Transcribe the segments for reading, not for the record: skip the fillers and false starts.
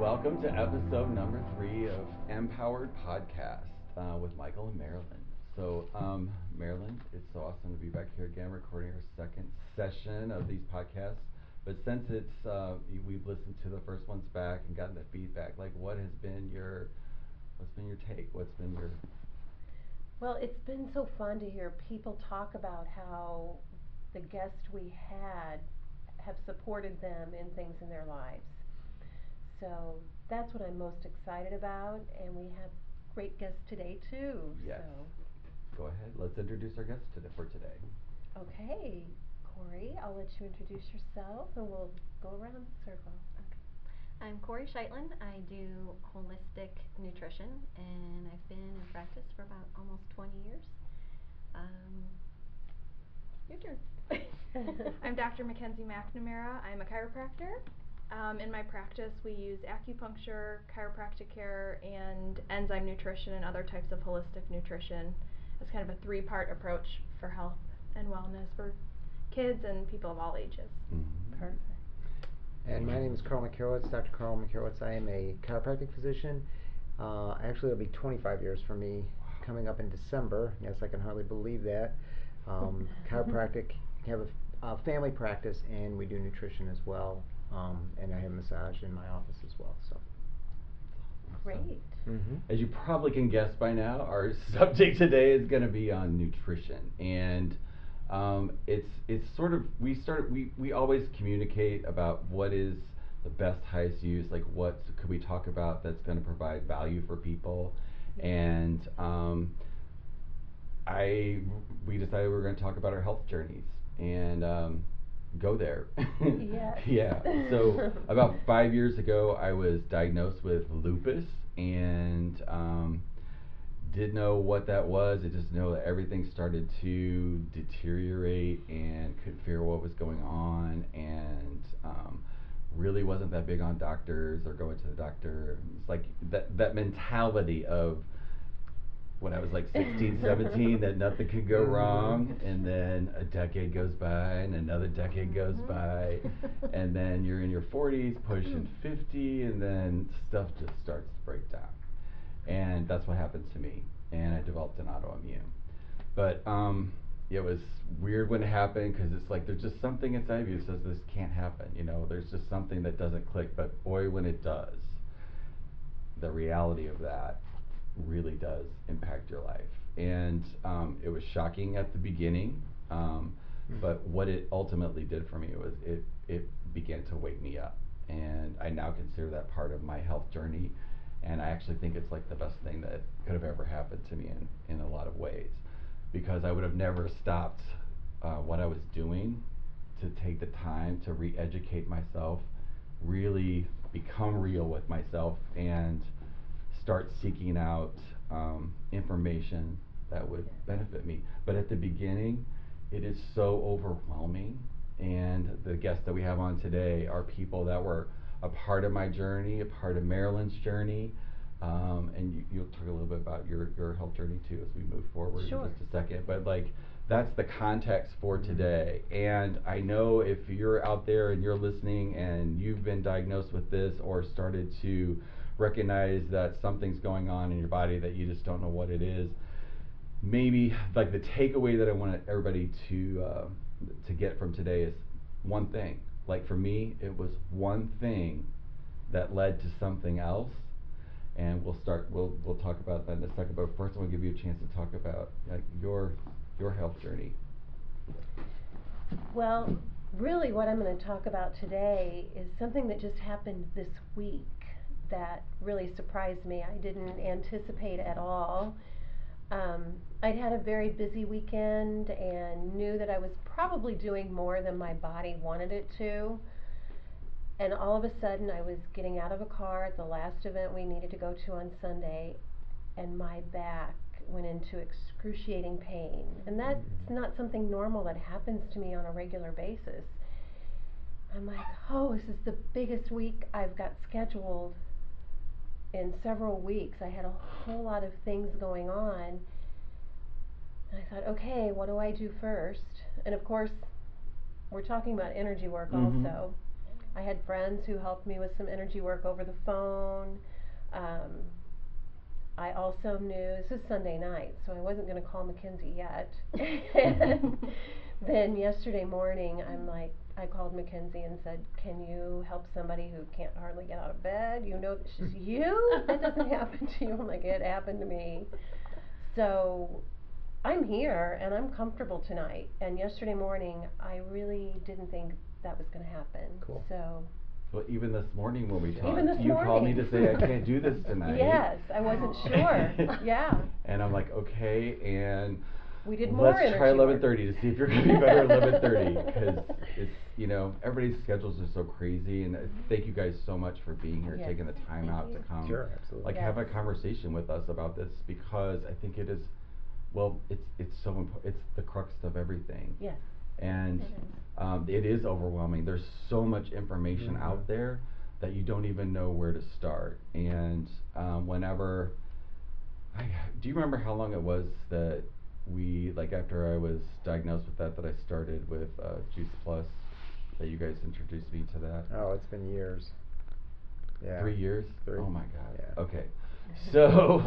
Welcome to episode number 3 of Empowered Podcast with Michael and Marilyn. Marilyn, it's so awesome to be back here again, recording our second session of these podcasts. But since we've listened to the first ones back and gotten the feedback, like what's been your take? Well, it's been so fun to hear people talk about how the guests we had have supported them in things in their lives. So that's what I'm most excited about, and we have great guests today too. Yes. So. Go ahead. Let's introduce our guests for today. Okay, Corey, I'll let you introduce yourself, and we'll go around the circle. Okay. I'm Corinne Scheitlin. I do holistic nutrition, and I've been in practice for about almost 20 years. Your turn. I'm Dr. Mackenzie McNamara. I'm a chiropractor. In my practice, we use acupuncture, chiropractic care, and enzyme nutrition and other types of holistic nutrition as kind of a 3-part approach for health and wellness for kids and people of all ages. Mm-hmm. Perfect. And my name is Carl Makarewicz, Dr. Carl Makarewicz. I am a chiropractic physician. Actually, it'll be 25 years for me coming up in December. Yes, I can hardly believe that. Chiropractic, have a family practice, and we do nutrition as well. And I have massage in my office as well. So. Great. Mm-hmm. As you probably can guess by now, our subject today is going to be on nutrition, and it's sort of we always communicate about what is the best, highest use, like what could we talk about that's going to provide value for people, and we decided we were going to talk about our health journeys and go there. Yes. Yeah. So about 5 years ago, I was diagnosed with lupus and didn't know what that was. I just know that everything started to deteriorate and couldn't figure what was going on, and really wasn't that big on doctors or going to the doctor. It's like that mentality of when I was like 16, 17, that nothing could go wrong, and then a decade goes by, and another decade goes by, and then you're in your 40s, pushing 50, and then stuff just starts to break down. And that's what happened to me, and I developed an autoimmune. But it was weird when it happened, because it's like there's just something inside of you that says this can't happen, there's just something that doesn't click, but boy, when it does, the reality of that really does impact your life. And it was shocking at the beginning, but what it ultimately did for me was it began to wake me up, and I now consider that part of my health journey, and I actually think it's like the best thing that could have ever happened to me in a lot of ways, because I would have never stopped what I was doing to take the time to re-educate myself, really become real with myself, and start seeking out information that would benefit me. But at the beginning, it is so overwhelming, and the guests that we have on today are people that were a part of my journey, a part of Marilyn's journey, and you'll talk a little bit about your health journey too as we move forward. Sure. In just a second. But like, that's the context for today. And I know if you're out there and you're listening and you've been diagnosed with this or started to recognize that something's going on in your body that you just don't know what it is, maybe like the takeaway that I want everybody to get from today is one thing. Like for me, it was one thing that led to something else, and we'll talk about that in a second. But first, I want to give you a chance to talk about like your health journey. Well, really what I'm going to talk about today is something that just happened this week that really surprised me. I didn't anticipate at all. I'd had a very busy weekend and knew that I was probably doing more than my body wanted it to. And all of a sudden I was getting out of a car at the last event we needed to go to on Sunday, and my back went into excruciating pain. And that's not something normal that happens to me on a regular basis. I'm like, oh, this is the biggest week I've got scheduled in several weeks. I had a whole lot of things going on, and I thought, okay, what do I do first? And of course, we're talking about energy work also. I had friends who helped me with some energy work over the phone. I also knew, this was Sunday night, so I wasn't going to call Mackenzie yet. And then yesterday morning, I called Mackenzie and said, can you help somebody who can't hardly get out of bed? You know, she's, you? That doesn't happen to you. I'm like, it happened to me. So I'm here and I'm comfortable tonight. And yesterday morning, I really didn't think that was going to happen. Cool. So. Well, even this morning when we talked, Even this you called me morning. to say I can't do this tonight. Yes, I wasn't sure. Yeah. And I'm like, okay, and we did more let's try energy work. 11:30 to see if you're going to be better at 11:30, because it's, you know, everybody's schedules are so crazy, and thank you guys so much for being here, Yes. taking the time Thank out you. to come. Sure, absolutely. Like, Yes. have a conversation with us about this, because I think it is, well, it's so important. It's the crux of everything. Yes. And It is. it is overwhelming. There's so much information Mhm. out there that you don't even know where to start. And whenever do you remember how long it was that we, like, after I was diagnosed with that I started with Juice Plus, that you guys introduced me to that? Oh, it's been years. Yeah. 3 years? 3. Oh my God. Yeah. Okay. So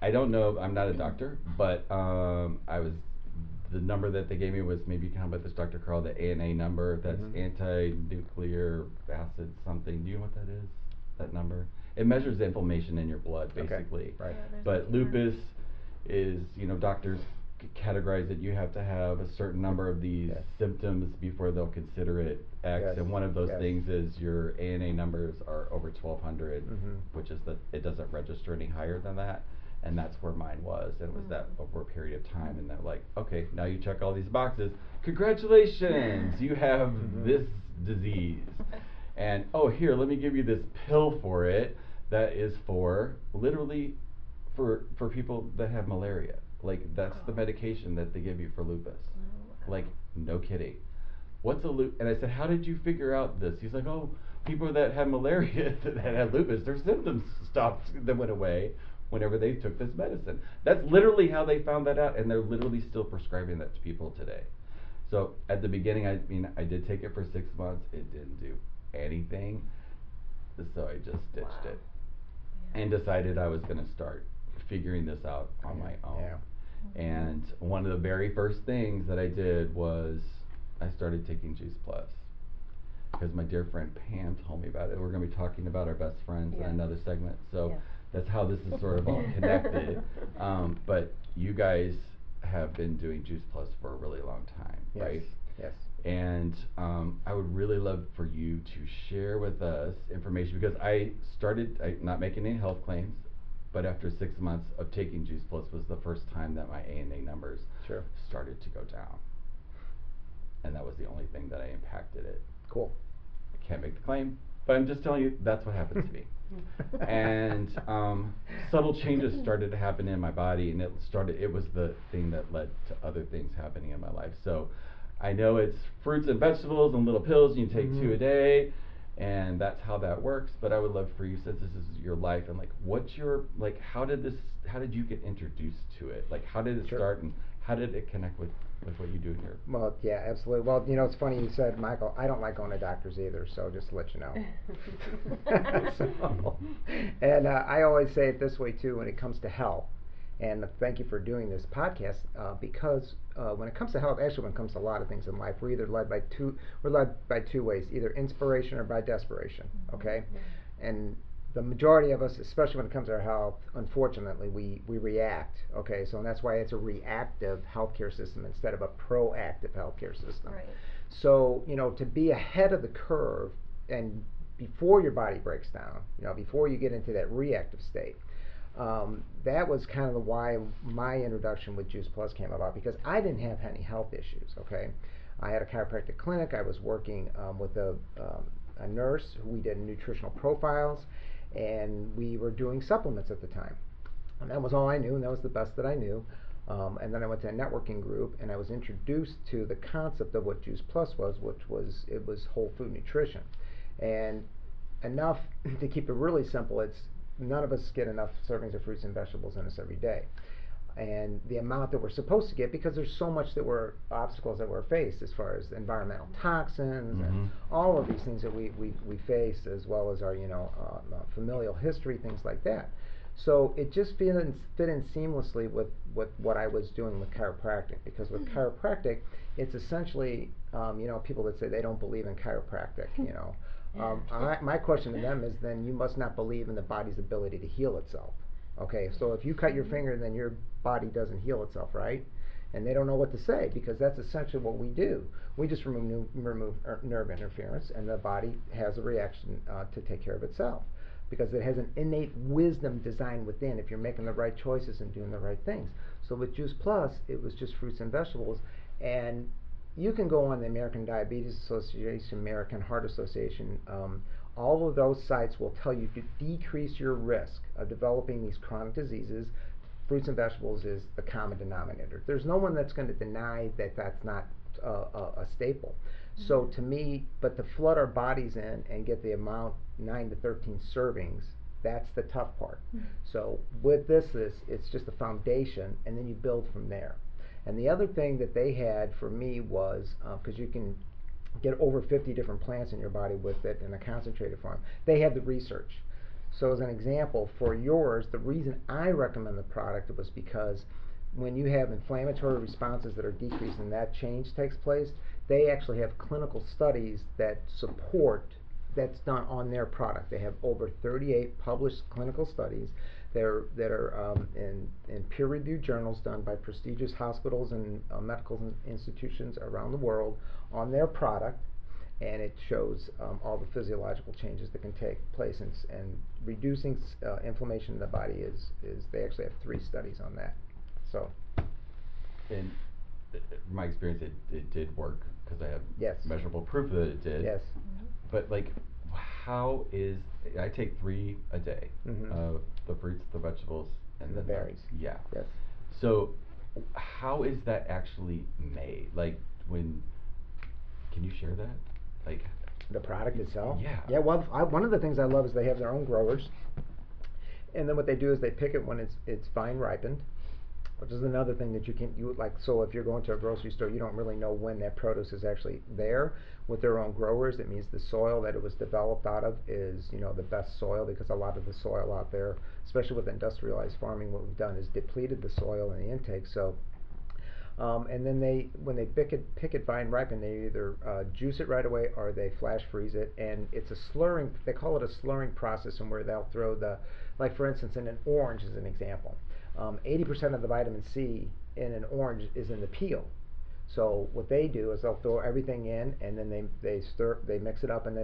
I don't know, I'm not a doctor, but the number that they gave me was, maybe you can help with this, Dr. Carl, the ANA number, that's Mhm. anti-nuclear acid something. Do you know what that is, that number? It measures the inflammation in your blood, Okay, basically. right. Yeah, there's a But few lupus is, you know, doctors categorize it, you have to have a certain number of these Yes. symptoms before they'll consider it X, Yes, and one of those yes. things is your ANA numbers are over 1200, Mhm. which is that it doesn't register any higher than that. And that's where mine was, and it was that over a period of time, and they're like, okay, now you check all these boxes, congratulations, you have Mhm. this disease. And, oh, here, let me give you this pill for it, that is for, literally, for people that have malaria. Like, that's the medication that they give you for lupus. Oh, wow. Like, no kidding. What's a and I said, how did you figure out this? He's like, oh, people that had malaria, that had lupus, their symptoms stopped, they went away whenever they took this medicine. That's literally how they found that out, and they're literally still prescribing that to people today. So at the beginning, I did take it for 6 months. It didn't do anything, so I just ditched Wow. it and decided I was going to start figuring this out on my own. Yeah. And one of the very first things that I did was I started taking Juice Plus, because my dear friend Pam told me about it. We're going to be talking about our best friends in Yes. another segment, so Yes. that's how this is sort of all connected. But you guys have been doing Juice Plus for a really long time, Yes. right? Yes. And I would really love for you to share with us information, because I started not making any health claims, but after 6 months of taking Juice Plus was the first time that my ANA numbers Sure. started to go down. And that was the only thing that I impacted it. Cool. I can't make the claim, but I'm just telling you that's what happened to me. And subtle changes started to happen in my body, and it was the thing that led to other things happening in my life. So I know it's fruits and vegetables and little pills, and you take 2 a Mhm. day, and that's how that works. But I would love for you, since this is your life, and like, how did you get introduced to it? Like, how did it Sure. start, and how did it connect with what you do in your... Well, yeah, absolutely. Well, you know, it's funny you said, Michael, I don't like going to doctors either, so just to let you know. And I always say it this way too when it comes to health. And thank you for doing this podcast, because when it comes to health, actually when it comes to a lot of things in life, we're led by two ways, either inspiration or by desperation, okay? And the majority of us, especially when it comes to our health, unfortunately, we react, okay? So that's why it's a reactive healthcare system instead of a proactive healthcare system. Right. So, you know, to be ahead of the curve and before your body breaks down, you know, before you get into that reactive state, that was kind of why my introduction with Juice Plus came about, because I didn't have any health issues, okay? I had a chiropractic clinic. I was working with a nurse who we did nutritional profiles, and we were doing supplements at the time. And that was all I knew, and that was the best that I knew. And then I went to a networking group, and I was introduced to the concept of what Juice Plus was, it was whole food nutrition. And enough to keep it really simple, it's none of us get enough servings of fruits and vegetables in us every day. and the amount that we're supposed to get, because there's so much that we're obstacles that we're faced as far as environmental toxins and all of these things that we face, as well as our familial history, things like that. So it just fit in seamlessly with what I was doing with chiropractic, because with chiropractic, it's essentially, people that say they don't believe in chiropractic, my question to them is, then you must not believe in the body's ability to heal itself. Okay, so if you cut your finger, then your body doesn't heal itself, right? And they don't know what to say, because that's essentially what we do. We just remove nerve interference, and the body has a reaction to take care of itself, because it has an innate wisdom designed within if you're making the right choices and doing the right things. So with Juice Plus, it was just fruits and vegetables, and you can go on the American Diabetes Association, American Heart Association. All of those sites will tell you to decrease your risk of developing these chronic diseases. Fruits and vegetables is the common denominator. There's no one that's going to deny that that's not a staple. So to me, but to flood our bodies in and get the amount 9 to 13 servings, that's the tough part. So with this, it's just a foundation, and then you build from there. And the other thing that they had for me was, because you can get over 50 different plants in your body with it in a concentrated form, they had the research. So as an example, for yours, the reason I recommend the product was because when you have inflammatory responses that are decreased and that change takes place, they actually have clinical studies that support that's done on their product. They have over 38 published clinical studies that are in peer-reviewed journals done by prestigious hospitals and medical institutions around the world on their product, and it shows all the physiological changes that can take place, and reducing inflammation in the body is they actually have 3 studies on that. So, in my experience, it did work, because I have measurable proof that it did. Yes. But like, how is, I take 3 a day of the fruits, the vegetables, and the berries. Yeah. Yes. So how is that actually made? Like, can you share that? Like, the product itself? Yeah. Yeah, well, one of the things I love is they have their own growers, and then what they do is they pick it when it's vine ripened, which is another thing that you like. So if you're going to a grocery store, you don't really know when that produce is actually there. With their own growers, it means the soil that it was developed out of is the best soil, because a lot of the soil out there, especially with industrialized farming, what we've done is depleted the soil and the intake. So and then when they pick it vine ripen, they either juice it right away or they flash freeze it, and it's a slurring. They call it a slurring process, and where they'll throw like for instance, in an orange as an example, 80% of the vitamin C in an orange is in the peel. So what they do is they'll throw everything in, and then they mix it up, and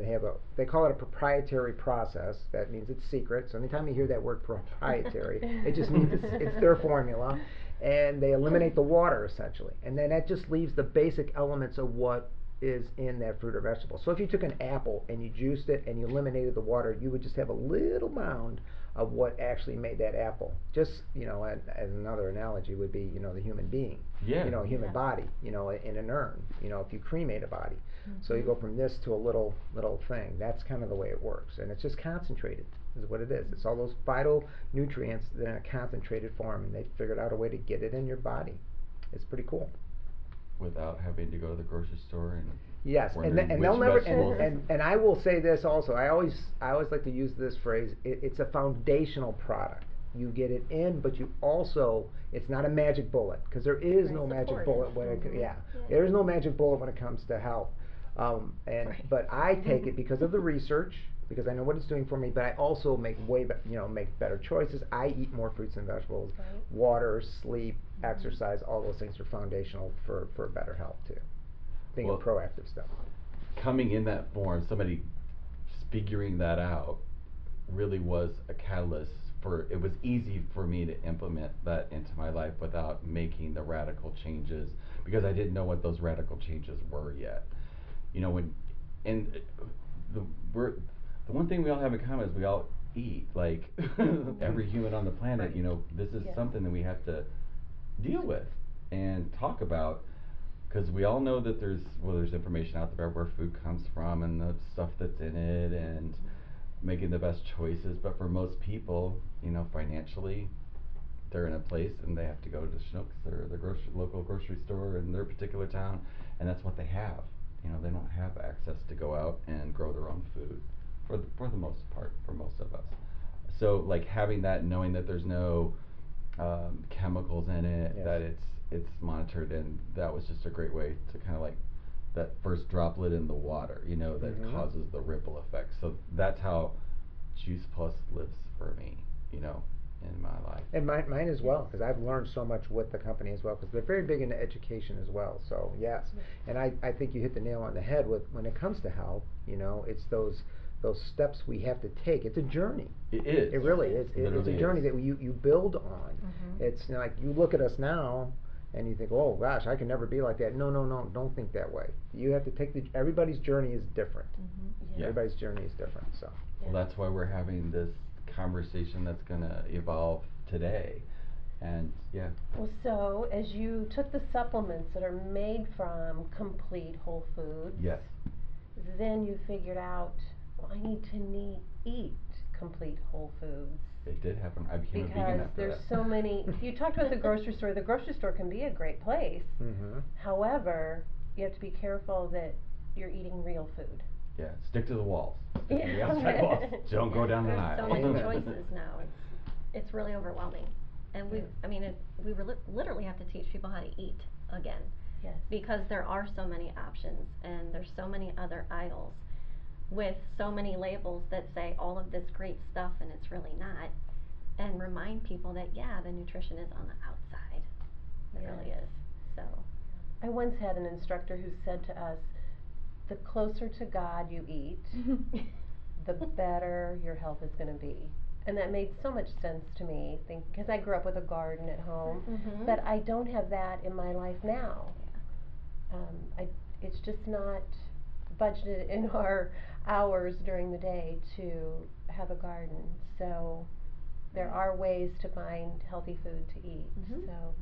they call it a proprietary process. That means it's secret. So anytime you hear that word proprietary, it just means it's their formula, and they eliminate the water essentially, and then that just leaves the basic elements of what is in that fruit or vegetable. So if you took an apple and you juiced it and you eliminated the water, you would just have a little mound of what actually made that apple. Just as another analogy would be the human being, human body, in an urn. If you cremate a body, so you go from this to a little thing. That's kind of the way it works, and it's just concentrated is what it is. It's all those phytonutrients that are in a concentrated form, and they figured out a way to get it in your body. It's pretty cool. Without having to go to the grocery store and yes, and they'll never. And I will say this also. I always like to use this phrase. It's a foundational product. You get it in, but you also, it's not a magic bullet, because there is no magic bullet when there is no magic bullet when it comes to health. But I take it because of the research, because I know what it's doing for me. But I also make make better choices. I eat more fruits and vegetables, water, sleep, exercise. All those things are foundational for better health too. Being a proactive step. Coming in that form, somebody figuring that out really was a catalyst for. It was easy for me to implement that into my life without making the radical changes, because I didn't know what those radical changes were yet. The one thing we all have in common is we all eat, like every human on the planet. This is something that we have to deal with and talk about, because we all know that there's information out there about where food comes from and the stuff that's in it, and making the best choices. But for most people, financially, they're in a place and they have to go to Schnucks or the local grocery store in their particular town, and that's what they have. You know, they don't have access to go out and grow their own food for the most part, for most of us. So like having that, knowing that there's no chemicals in it, Yes. that it's monitored, and that was just a great way to kind of like that first droplet in the water, you know, that causes the ripple effect. So that's how Juice Plus lives for me, you know, in my life. And mine as well, because I've learned so much with the company as well, because they're very big into education as well. So yes, and I think you hit the nail on the head with when it comes to health. You know, it's those steps we have to take. It's a journey. It is. It really is. It's a Literally journey is. that you build on. It's like you look at us now and you think, oh gosh, I can never be like that. No, don't think that way. You have to take everybody's journey is different. Yes. Everybody's journey is different. So. Well, that's why we're having this conversation that's going to evolve today. And yeah. Well, so as you took the supplements that are made from complete whole foods, Yes. then you figured out, well, I need to eat complete whole foods. It did happen. I became a vegan Because after there's that. so many. You talked about the grocery store. The grocery store can be a great place. However, you have to be careful that you're eating real food. Yeah, stick to the walls. Yeah. Stick to the outside walls. Don't go down the There's aisle. so many Amen. choices now. It's really overwhelming, and we literally have to teach people how to eat again, Yes. because there are so many options and there's so many other aisles with so many labels that say all of this great stuff and it's really not, and remind people that the nutrition is on the outside. It really Yes. is. So I once had an instructor who said to us, the closer to God you eat, the better your health is going to be. And that made so much sense to me, because I grew up with a garden at home, but I don't have that in my life now. It's just not budgeted in our hours during the day to have a garden. So there are ways to find healthy food to eat. So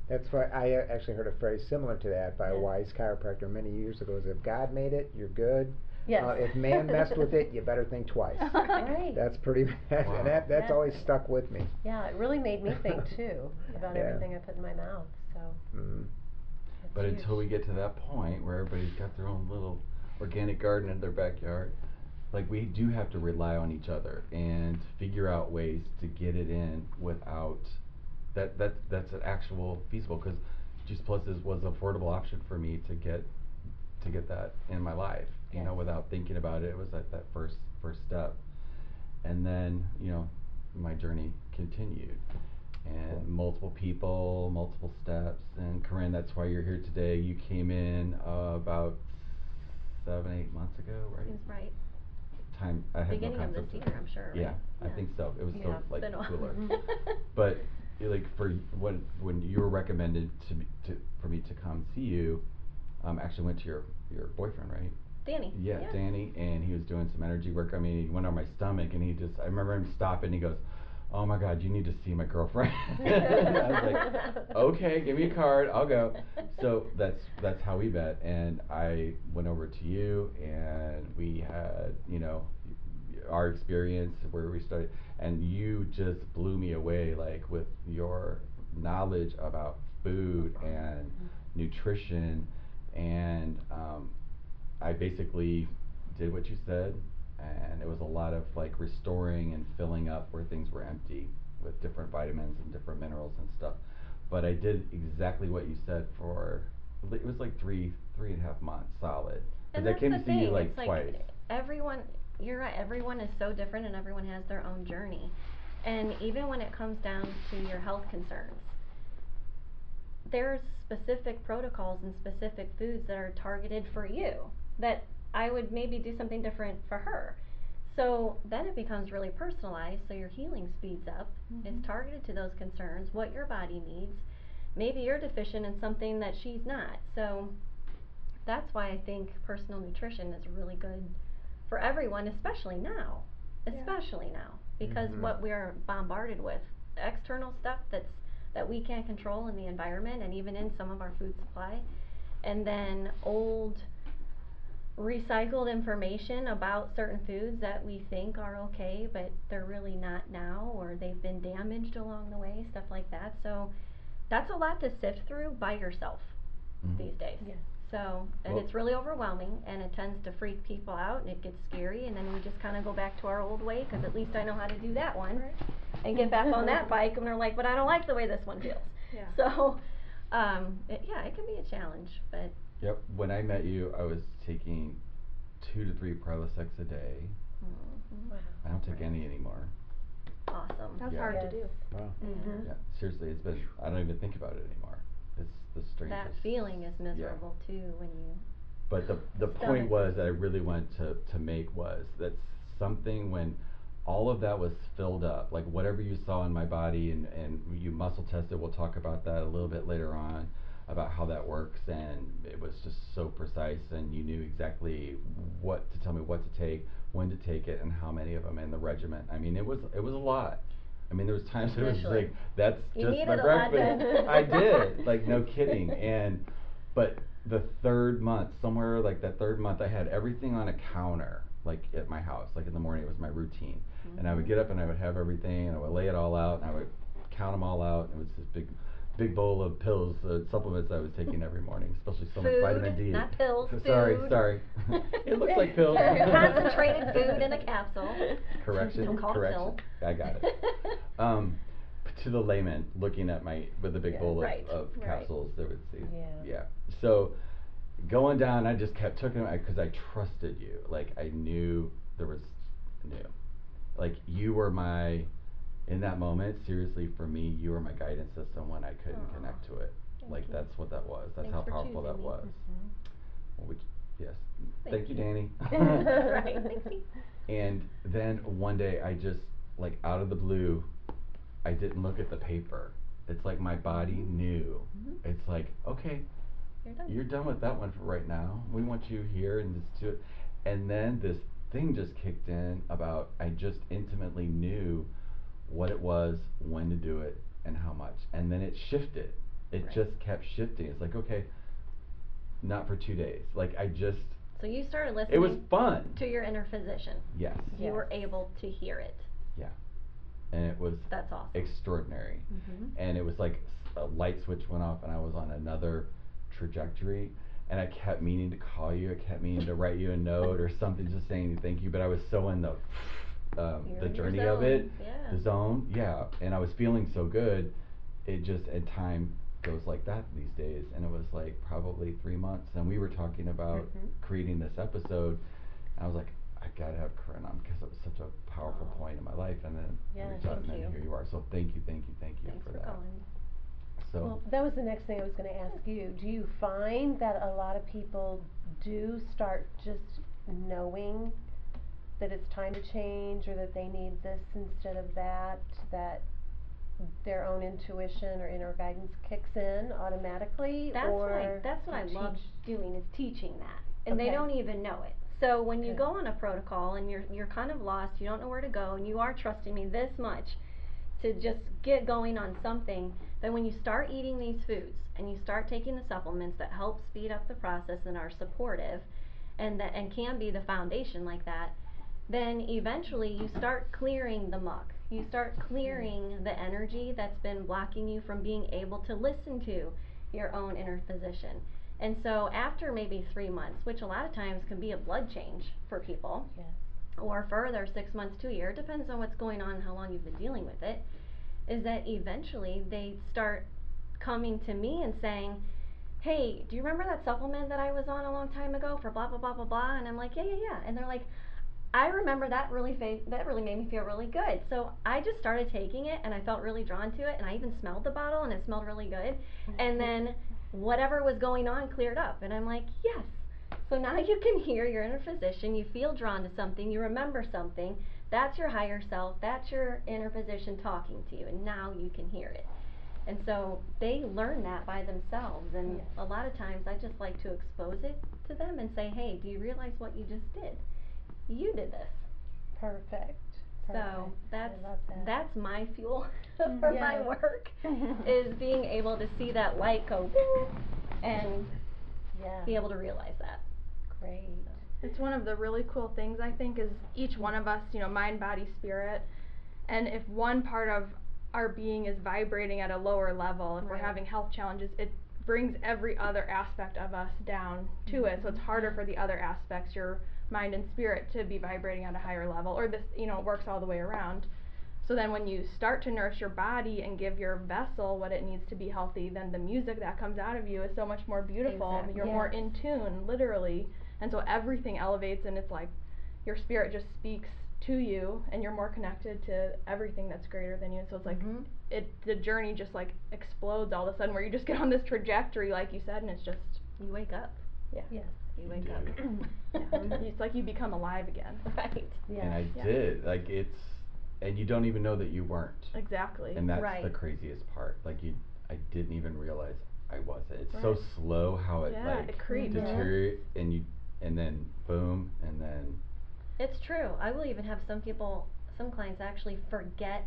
That's why I actually heard a phrase similar to that by a Yes. wise chiropractor many years ago. Is if God made it, you're good. Yes. If man messed with it, you better think twice. Right. That's pretty. Wow. And that's Yes. always stuck with me. Yeah, it really made me think too about Yeah. everything I put in my mouth. So. It's But huge. until we get to that point where everybody's got their own little organic garden in their backyard, like we do have to rely on each other and figure out ways to get it in without that's an actual feasible, because Juice Plus was an affordable option for me to get that in my life, you know, Yes. without thinking about it. It was like that first step, and then you know my journey continued, and multiple people, multiple steps. And Corinne, that's why you're here today. You came in about 7-8 months ago, right? seems right. Time I had Beginning no of this concept year, I'm sure. Yeah, right? I think so. It was Yeah, so it's like been a while. cooler. Mhm. But like for when you were recommended for me to come see you, actually went to your boyfriend, right? Danny. Yeah, Danny, and he was doing some energy work. I mean, he went on my stomach, and I remember him stopping. He goes, "Oh my God, you need to see my girlfriend." And I was like, "Okay, give me a card, I'll go." So that's how we met, and I went over to you, and we had our experience where we started, and you just blew me away, like with your knowledge about food and nutrition, and I basically did what you said, and it was a lot of like restoring and filling up where things were empty with different vitamins and different minerals and stuff. But I did exactly what you said it was like 3.5 months solid. And Because I that's came the to see you thing, like it's twice. You're right, everyone is so different and everyone has their own journey. And even when it comes down to your health concerns, there's specific protocols and specific foods that are targeted for you that I would maybe do something different for her. So then it becomes really personalized, so your healing speeds up. It's targeted to those concerns, what your body needs. Maybe you're deficient in something that she's not. So that's why I think personal nutrition is really good for everyone, especially now. Especially now. Because what we're bombarded with, external stuff that we can't control in the environment and even in some of our food supply. And then old recycled information about certain foods that we think are okay, but they're really not now, or they've been damaged along the way, stuff like that. So that's a lot to sift through by yourself these days. Yes. So, and Well- it's really overwhelming, and it tends to freak people out, and it gets scary, and then we just kind of go back to our old way, because at least I know how to do that one, and get back on that bike, and we're like, but I don't like the way this one feels. Yeah. So, it can be a challenge, but. Yep, when I met you, I was taking 2 to 3 Prilosec a day. Wow. I don't take any anymore. Awesome. That's Yeah. hard Yes. to do. Wow. Mhm. Yeah, seriously, it's been, I don't even think about it anymore. It's the strangest. That feeling is miserable too when you. But the Stomach. point was that I really wanted to make was that something when all of that was filled up, like whatever you saw in my body and you muscle tested, we'll talk about that a little bit later on, about how that works, and it was just so precise, and you knew exactly what to tell me what to take, when to take it, and how many of them, and the regimen. I mean, it was a lot. I mean, there was times it was Initially. like, that's You just my needed a lot breakfast. done. I did, like no kidding. But the third month, somewhere like that third month, I had everything on a counter, like at my house, like in the morning, it was my routine. And I would get up and I would have everything, and I would lay it all out, and I would count them all out, and it was this big bowl of pills, supplements I was taking every morning, especially so much Food, vitamin D. not pills, Sorry, food. sorry. It looks like pills. Concentrated food in a capsule. Correction, Don't call it correction. pill. I got it. To the layman, looking at with a big Yeah, bowl right, of right. capsules, they would see. Yeah. So going down, I just kept taking them because I trusted you. Like I knew like you were in that moment, seriously, for me, you were my guidance system when I couldn't Aw, connect to it. thank Like you. that's what that was. That's Thanks how for powerful that choosing me. was. Well, yes. Thank Thank you, you. Danny. Right, thanks, Steve. And then one day I just, like out of the blue, I didn't look at the paper. It's like my body knew. It's like, okay, you're done with that one for right now. We want you here and just do it. And then this thing just kicked in about, I just intimately knew what it was, when to do it, and how much. And then it shifted. It Right. just kept shifting. It's like, okay, not for 2 days. Like So you started it listening was fun. to your inner physician. Yes. You were Yes. able to hear it. Yeah. And it was That's awesome. extraordinary. And it was like a light switch went off and I was on another trajectory, and I kept meaning to call you, I kept meaning to write you a note or something just saying thank you, but I was so in the You're in your journey of it, zone, yeah. the zone, yeah, and I was feeling so good, and time goes like that these days, and it was like probably 3 months, and we were talking about creating this episode, and I was like, I gotta have Corinne on because it was such a powerful Aw. point in my life, and then Yeah, I reached out, and thank then you. here you are, so thank you Thanks for for that. calling. So Well, that was the next thing I was going to ask you. Do you find that a lot of people do start just knowing that it's time to change, or that they need this instead of that their own intuition or inner guidance kicks in automatically? That's what I do you love teach- doing, is teaching that, and they Okay. don't even know it. So when you Okay. go on a protocol and you're kind of lost, you don't know where to go, and you are trusting me this much to just get going on something, then when you start eating these foods and you start taking the supplements that help speed up the process and are supportive and can be the foundation like that, then eventually you start clearing the muck. You start clearing the energy that's been blocking you from being able to listen to your own inner physician. And so after maybe 3 months, which a lot of times can be a blood change for people, Yes. or further 6 months to a year, depends on what's going on and how long you've been dealing with it, is that eventually they start coming to me and saying, hey, do you remember that supplement that I was on a long time ago for blah blah blah blah blah? And I'm like, yeah. And they're like, I remember that really made me feel really good. So I just started taking it, and I felt really drawn to it, and I even smelled the bottle, and it smelled really good. And then whatever was going on cleared up, and I'm like, yes. So now you can hear your inner physician, you feel drawn to something, you remember something, that's your higher self, that's your inner physician talking to you, and now you can hear it. And so they learn that by themselves, and Yes. a lot of times I just like to expose it to them and say, hey, do you realize what you just did? You did this. Perfect. So I love that. that's my fuel for my Yes. work, is being able to see that light go boom and Yeah. be able to realize that. Great. It's one of the really cool things, I think, is each one of us, you know, mind, body, spirit, and if one part of our being is vibrating at a lower level, if we're Right. having health challenges, it brings every other aspect of us down to it, so it's harder for the other aspects, your mind and spirit, to be vibrating at a higher level, or this, you know, it works all the way around. So then when you start to nourish your body and give your vessel what it needs to be healthy, then the music that comes out of you is so much more beautiful. Exactly. You're more in tune, literally, and so everything elevates, and it's like your spirit just speaks to you, and you're more connected to everything that's greater than you. So it's like Mhm. the journey just like explodes all of a sudden, where you just get on this trajectory, like you said, and it's just You wake up. yeah. Yes. You wake do. up. Yeah. It's like you become alive again. Right. Yes. And I Yeah. did, like, and you don't even know that you weren't. Exactly. And that's the Right. craziest part. Like, I didn't even realize I wasn't. It's so Right. slow how it, Yeah, like, it creeps. deteriorate, and then boom, and then It's true. I will even have some clients actually forget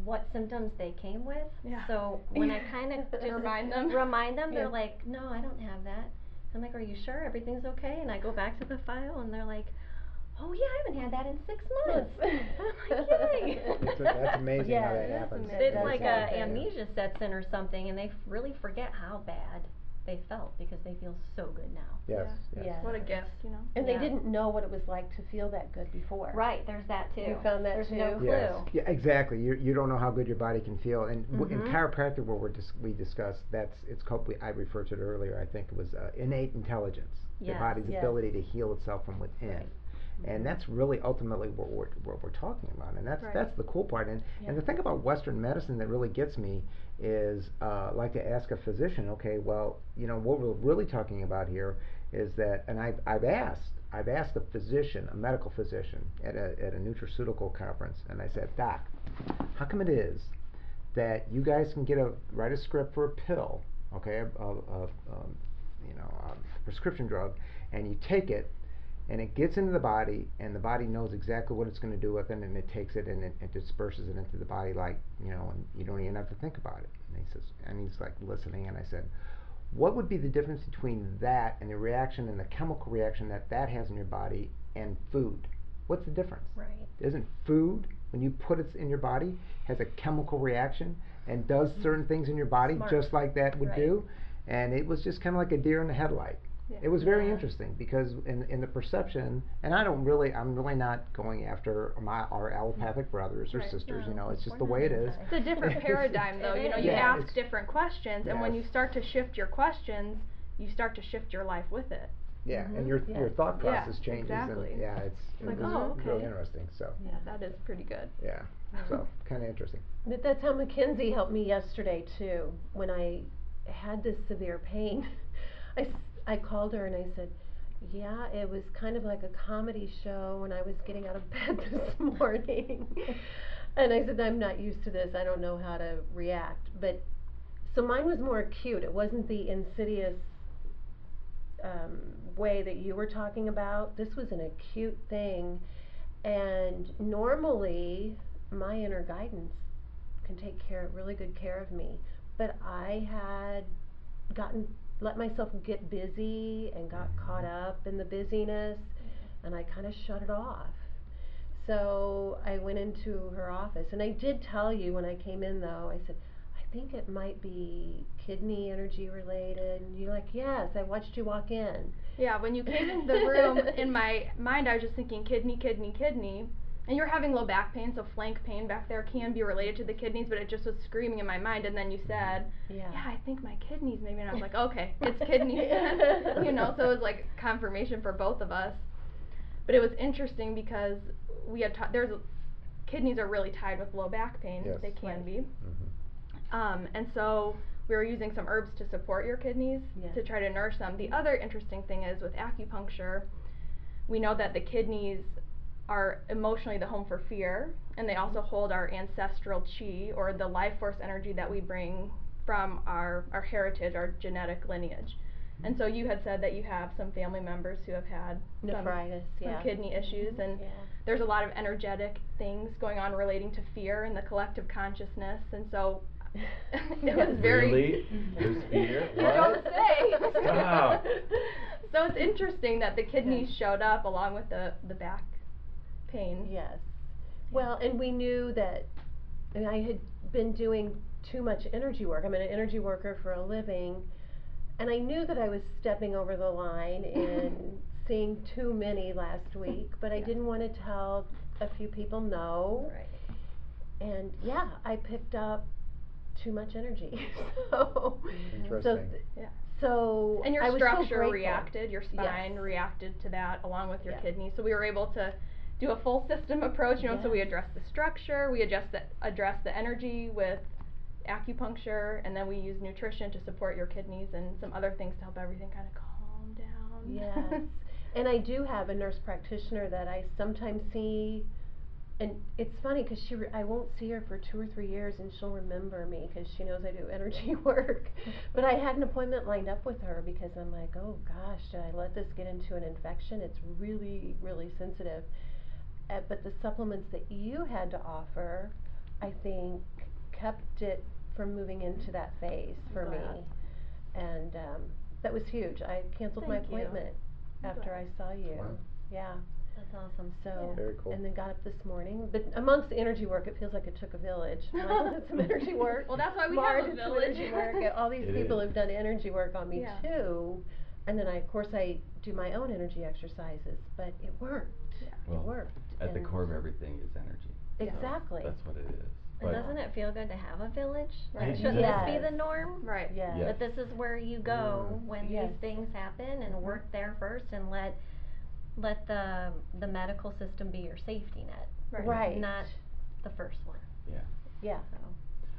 what symptoms they came with. Yeah. So when I kind of just Remind them. they're Yeah. like, no, I don't have that. I'm like, are you sure everything's okay? And I go back to the file, and they're like, oh yeah, I haven't had that in 6 months. I'm like, yay. That's amazing how Yeah, that it is happens. amazing. It's That's like right. amnesia sets in or something, and they really forget how bad they felt because they feel so good now. Yes, Yeah. yes. Yes. What a gift, you know. And Yeah. they didn't know what it was like to feel that good before. Right, there's that too. You found that there's too? no clue. Yes. Yeah, exactly. You don't know how good your body can feel, and in Mhm. chiropractic, what we discussed, it's called. I referred to it earlier. I think it was innate intelligence, the Yes. body's Yes. ability to heal itself from within, Right. and that's really ultimately what we're talking about, and Right. that's the cool part. And the thing about Western medicine that really gets me is like to ask a physician, okay, well, you know, what we're really talking about here is that, and I've asked a physician, a medical physician, at a nutraceutical conference, and I said, Doc, how come it is that you guys can write a script for a pill, okay, a prescription drug, and you take it, and it gets into the body, and the body knows exactly what it's going to do with it, and it takes it and it disperses it into the body, like, you know, and you don't even have to think about it. And he says, and he's like listening, and I said, what would be the difference between that and the reaction and the chemical reaction that has in your body and food? What's the difference? Right. Isn't food, when you put it in your body, has a chemical reaction and does certain things in your body Smart. just like that would Right. do? And it was just kind of like a deer in the headlight. Yeah. It was very Yeah. interesting because in the perception, and I'm really not going after our allopathic brothers or Right. sisters, No, you know, it's just we're the not way it is. anti. It's a different paradigm, though. It You know, is. you Yeah, ask it's- different questions, and when you Yes. start to shift your questions, you start to shift your life with it. Yeah, Mhm. and your Yes. thought Yeah, process changes, exactly. and yeah, it's Like, was oh, really okay. interesting. So Yeah, that is pretty good. yeah, so kind of interesting. But that's how Mackenzie helped me yesterday too. When I had this severe pain, I called her and I said, yeah, it was kind of like a comedy show when I was getting out of bed this morning. And I said, I'm not used to this. I don't know how to react. But so mine was more acute. It wasn't the insidious way that you were talking about. This was an acute thing. And normally, my inner guidance can take really good care of me. But I had let myself get busy and got caught up in the busyness, and I kind of shut it off. So I went into her office, and I did tell you when I came in, though, I said, I think it might be kidney energy related. And you're like, yes, I watched you walk in. Yeah, when you came in the room, in my mind, I was just thinking kidney, kidney, kidney. And you're having low back pain, so flank pain back there can be related to the kidneys, but it just was screaming in my mind. And then you said, yeah, I think my kidneys maybe. And I was like, okay, it's kidneys. You know, so it was like confirmation for both of us. But it was interesting because we had kidneys are really tied with low back pain. Yes. They can Right. be. Mm-hmm. And so we were using some herbs to support your kidneys, Yes. to try to nourish them. The other interesting thing is with acupuncture, we know that the kidneys are emotionally the home for fear, and they also hold our ancestral chi, or the life force energy that we bring from our heritage, our genetic lineage. And so you had said that you have some family members who have had Nephritis, some kidney issues, and there's a lot of energetic things going on relating to fear and the collective consciousness. And so It was very. Really? There's fear? You What? don't say. Stop. So it's interesting that the kidneys showed up along with the back pain. Yes. Well, and we knew that, I mean, I had been doing too much energy work. I'm an energy worker for a living, and I knew that I was stepping over the line and seeing too many last week, but I didn't want to tell a few people no. Right. And yeah, I picked up too much energy. So Interesting. Yeah. So And your I was so structure grateful. reacted, your spine Yes. reacted to that along with your Yes. kidneys. So we were able to do a full system approach, you know, so we Yes. addressed the structure, we addressed the energy with acupuncture, and then we use nutrition to support your kidneys and some other things to help everything kind of calm down. Yes. And I do have a nurse practitioner that I sometimes see, and it's funny because I won't see her for 2 or 3 years, and she'll remember me because she knows I do energy work. But I had an appointment lined up with her because I'm like, oh gosh, did I let this get into an infection? It's really, really sensitive. But the supplements that you had to offer, I think, kept it from moving into that phase for me. Glad. And that was huge. I canceled my Thank you. appointment after I saw you. Wow. Yeah. That's awesome. So, Very cool. and then got up this morning. But amongst the energy work, it feels like it took a village. Michael did some energy work. Well, that's why we Mara have a did some village. energy work. All these It people is. have done energy work on me Yeah. too. And then of course I do my own energy exercises, but it worked. Well, It worked. At the And core of everything is energy. Exactly. That's what it is. And doesn't it feel good to have a village? Right. Shouldn't Yes. this be the norm? Right. Yes. Yes. That this is where you go when Yes. these things happen, and work there first, and let the medical system be your safety net, Right. not the first one. Yeah. Yeah. So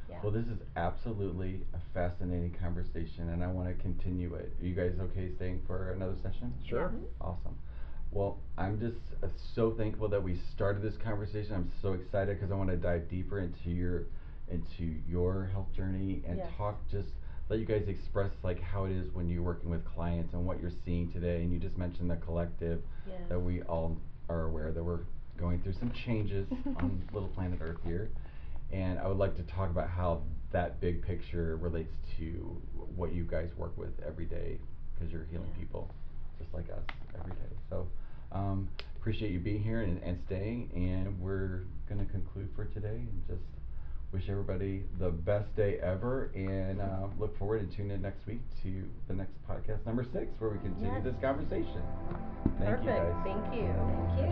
Yeah. Well, this is absolutely a fascinating conversation, and I want to continue it. Are you guys okay staying for another session? Sure. Awesome. Well, I'm just so thankful that we started this conversation. I'm so excited because I want to dive deeper into your health journey and Yes. let you guys express like how it is when you're working with clients and what you're seeing today. And you just mentioned the collective, Yes. that we all are aware that we're going through some changes on little planet Earth here. And I would like to talk about how that big picture relates to what you guys work with every day, because you're healing Yeah. people just like us every day. So appreciate you being here and staying, and we're going to conclude for today and just wish everybody the best day ever, and look forward to tuning in next week to the next podcast, number 6, where we continue Yes. this conversation. Thank you Perfect. guys. Thank you. thank you.